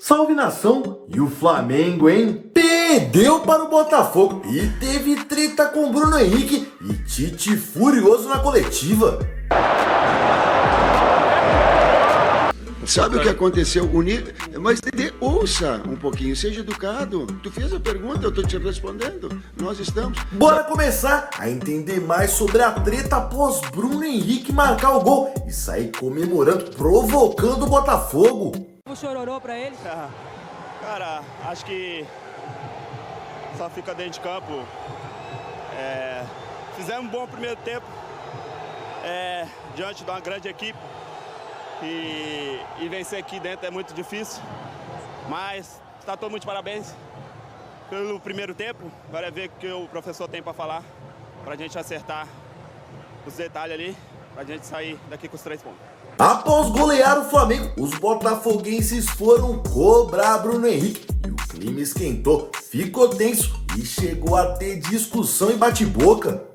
Salve nação! E o Flamengo, hein? Perdeu para o Botafogo e teve treta com Bruno Henrique e Tite furioso na coletiva. Sabe o que aconteceu? Mas ouça um pouquinho, seja educado. Tu fez a pergunta, eu tô te respondendo. Nós estamos... Bora começar a entender mais sobre a treta após Bruno Henrique marcar o gol e sair comemorando, provocando o Botafogo. O chororô pra ele? Cara, acho que só fica dentro de campo. Fizemos um bom primeiro tempo diante de uma grande equipe. E vencer aqui dentro é muito difícil, mas está todo mundo de parabéns pelo primeiro tempo. Agora é ver o que o professor tem para falar, para a gente acertar os detalhes ali, para a gente sair daqui com os 3 pontos. Após golear o Flamengo, os botafoguenses foram cobrar Bruno Henrique e o clima esquentou, ficou tenso e chegou a ter discussão e bate-boca.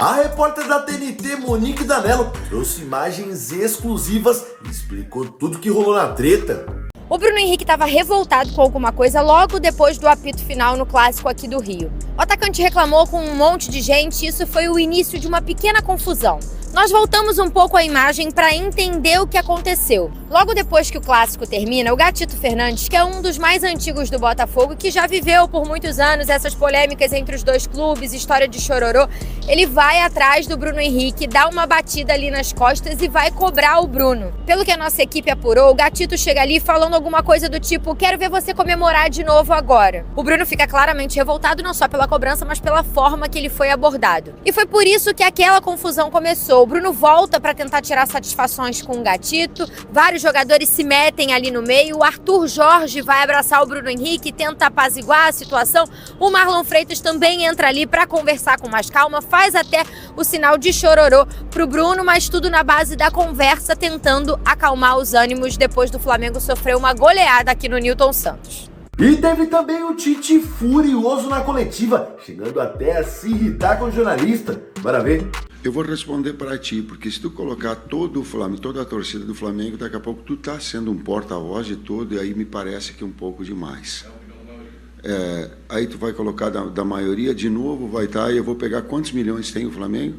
A repórter da TNT, Monique Danello, trouxe imagens exclusivas e explicou tudo que rolou na treta. O Bruno Henrique estava revoltado com alguma coisa logo depois do apito final no clássico aqui do Rio. O atacante reclamou com um monte de gente e isso foi o início de uma pequena confusão. Nós voltamos um pouco a imagem para entender o que aconteceu. Logo depois que o clássico termina, o Gatito Fernandes, que é um dos mais antigos do Botafogo, que já viveu por muitos anos essas polêmicas entre os dois clubes, história de chororô, ele vai atrás do Bruno Henrique, dá uma batida ali nas costas e vai cobrar o Bruno. Pelo que a nossa equipe apurou, o Gatito chega ali falando alguma coisa do tipo: quero ver você comemorar de novo agora. O Bruno fica claramente revoltado não só pela cobrança, mas pela forma que ele foi abordado. E foi por isso que aquela confusão começou. O Bruno volta para tentar tirar satisfações com o Gatito, vários jogadores se metem ali no meio, o Arthur Jorge vai abraçar o Bruno Henrique, tenta apaziguar a situação, o Marlon Freitas também entra ali para conversar com mais calma, faz até o sinal de chororô pro Bruno, mas tudo na base da conversa, tentando acalmar os ânimos depois do Flamengo sofrer uma goleada aqui no Newton Santos. E teve também o Tite furioso na coletiva, chegando até a se irritar com o jornalista. Bora ver. Eu vou responder para ti, porque se tu colocar todo o Flamengo, toda a torcida do Flamengo, daqui a pouco tu tá sendo um porta-voz de todo, e aí me parece que é um pouco demais. Aí tu vai colocar da maioria, de novo vai estar, e eu vou pegar quantos milhões tem o Flamengo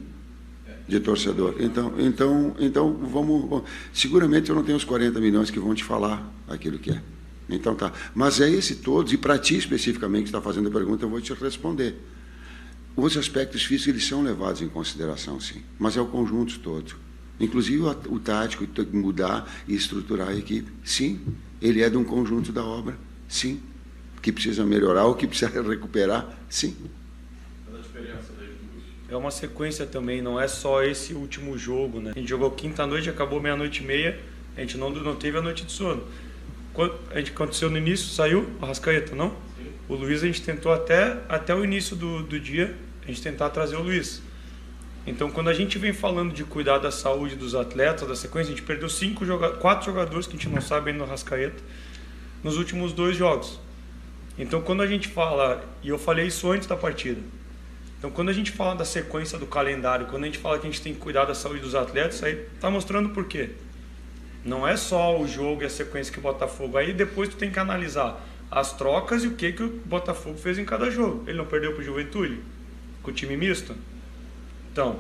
de torcedor. Então vamos... Seguramente eu não tenho os 40 milhões que vão te falar aquilo que é. Então tá. Mas é esse todos, e para ti especificamente que está fazendo a pergunta, eu vou te responder. Os aspectos físicos eles são levados em consideração, sim, mas é o conjunto todo. Inclusive o tático, mudar e estruturar a equipe, sim. Ele é de um conjunto da obra, sim. Que precisa melhorar ou que precisa recuperar, sim. É uma sequência também, não é só esse último jogo, né? A gente jogou quinta-noite, acabou meia-noite e meia, a gente não teve a noite de sono. A gente aconteceu no início, saiu a Arrascaeta, não? Sim. O Luiz a gente tentou até o início do dia, a gente tentar trazer o Luiz. Então quando a gente vem falando de cuidar da saúde dos atletas, da sequência, a gente perdeu 4 jogadores que a gente não sabe ainda no Arrascaeta, nos últimos 2 jogos. Então quando a gente fala, e eu falei isso antes da partida, então quando a gente fala da sequência do calendário, quando a gente fala que a gente tem que cuidar da saúde dos atletas, aí está mostrando por quê. Não é só o jogo e a sequência que o Botafogo... Aí depois tu tem que analisar as trocas e o que o Botafogo fez em cada jogo. Ele não perdeu para o Juventude? Com o time misto? Então,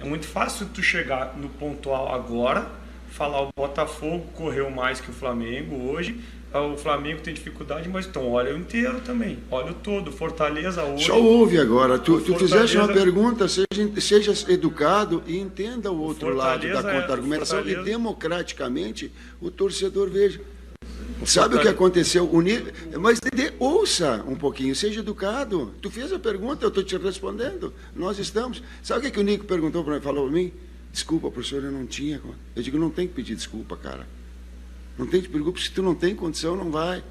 é muito fácil tu chegar no pontual agora, falar, o Botafogo correu mais que o Flamengo hoje, o Flamengo tem dificuldade, mas então olha o inteiro também, olha o todo, Fortaleza hoje... Só ouve agora, tu fizeste uma pergunta, seja educado e entenda o outro lado da contra-argumentação e democraticamente o torcedor veja. Sabe o que aconteceu? Mas ouça um pouquinho, seja educado. Tu fez a pergunta, eu estou te respondendo. Nós estamos. Sabe o que o Nico perguntou para mim, falou para mim? Desculpa, professor, eu não tinha. Eu digo, não tem que pedir desculpa, cara. Não tem que pedir desculpa, se tu não tem condição, não vai.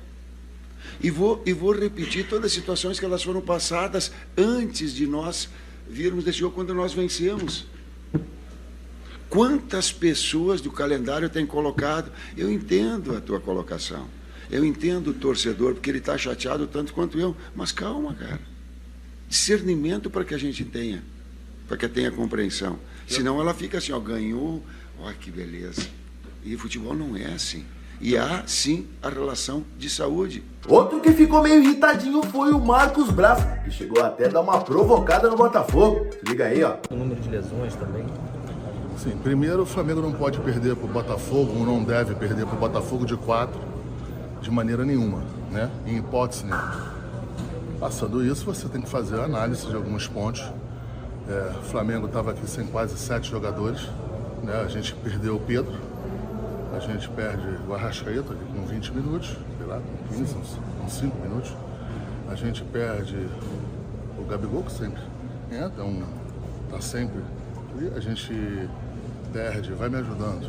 E vou repetir todas as situações que elas foram passadas antes de nós virmos desse jogo, quando nós vencemos. Quantas pessoas do calendário têm colocado? Eu entendo a tua colocação. Eu entendo o torcedor, porque ele está chateado tanto quanto eu. Mas calma, cara. Discernimento para que a gente tenha. Para que tenha compreensão. Senão ela fica assim, ó, ganhou. Olha que beleza. E futebol não é assim. E há, sim, a relação de saúde. Outro que ficou meio irritadinho foi o Marcos Braz, que chegou até a dar uma provocada no Botafogo. Se liga aí, ó. O número de lesões também. Sim, primeiro o Flamengo não pode perder para o Botafogo, ou não deve perder para o Botafogo de 4 de maneira nenhuma, né? Em hipótese nenhuma. Passando isso, você tem que fazer a análise de alguns pontos. O Flamengo estava aqui sem quase 7 jogadores, né? A gente perdeu o Pedro, a gente perde o Arrascaeta aqui com 20 minutos, sei lá, com 15, uns 5 minutos. A gente perde o Gabigol, que sempre entra, tá sempre. A gente perde, vai me ajudando.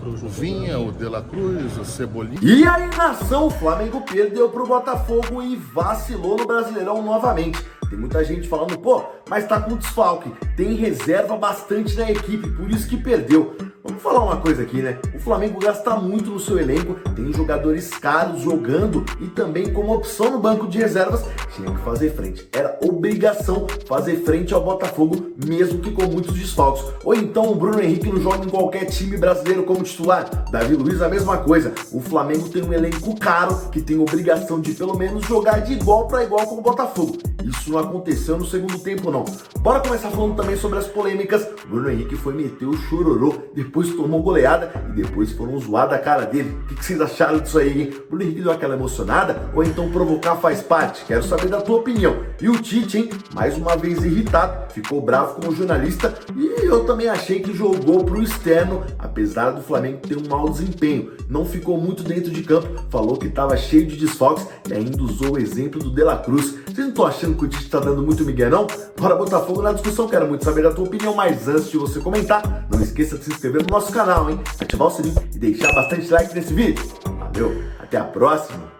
O Vinha, o De La Cruz, o Cebolinha. E aí, nação, o Flamengo perdeu pro Botafogo e vacilou no Brasileirão novamente. Tem muita gente falando, pô, mas tá com desfalque. Tem reserva bastante na equipe, por isso que perdeu. Vamos falar uma coisa aqui, né? O Flamengo gasta muito no seu elenco, tem jogadores caros jogando e também como opção no banco de reservas, tinha que fazer frente. Era obrigação fazer frente ao Botafogo, mesmo que com muitos desfalques. Ou então o Bruno Henrique não joga em qualquer time brasileiro como titular. Davi Luiz a mesma coisa. O Flamengo tem um elenco caro que tem obrigação de pelo menos jogar de igual para igual com o Botafogo. Isso não aconteceu no segundo tempo, não. Bora começar falando também sobre as polêmicas. Bruno Henrique foi meter o chororô, depois tomou goleada e depois foram zoar da cara dele. O que vocês acharam disso aí, hein? Bruno Henrique deu aquela emocionada ou então provocar faz parte? Quero saber da tua opinião. E o Tite, hein? Mais uma vez irritado, ficou bravo como jornalista e eu também achei que jogou pro externo, apesar do Flamengo ter um mau desempenho. Não ficou muito dentro de campo, falou que estava cheio de desfalques e ainda usou o exemplo do De La Cruz. Vocês não estão achando que o Tite tá dando muito migué, não? Bora botar fogo na discussão, quero muito saber da tua opinião, mas antes de você comentar, não esqueça de se inscrever no nosso canal, hein? Ativar o sininho e deixar bastante like nesse vídeo. Valeu, até a próxima!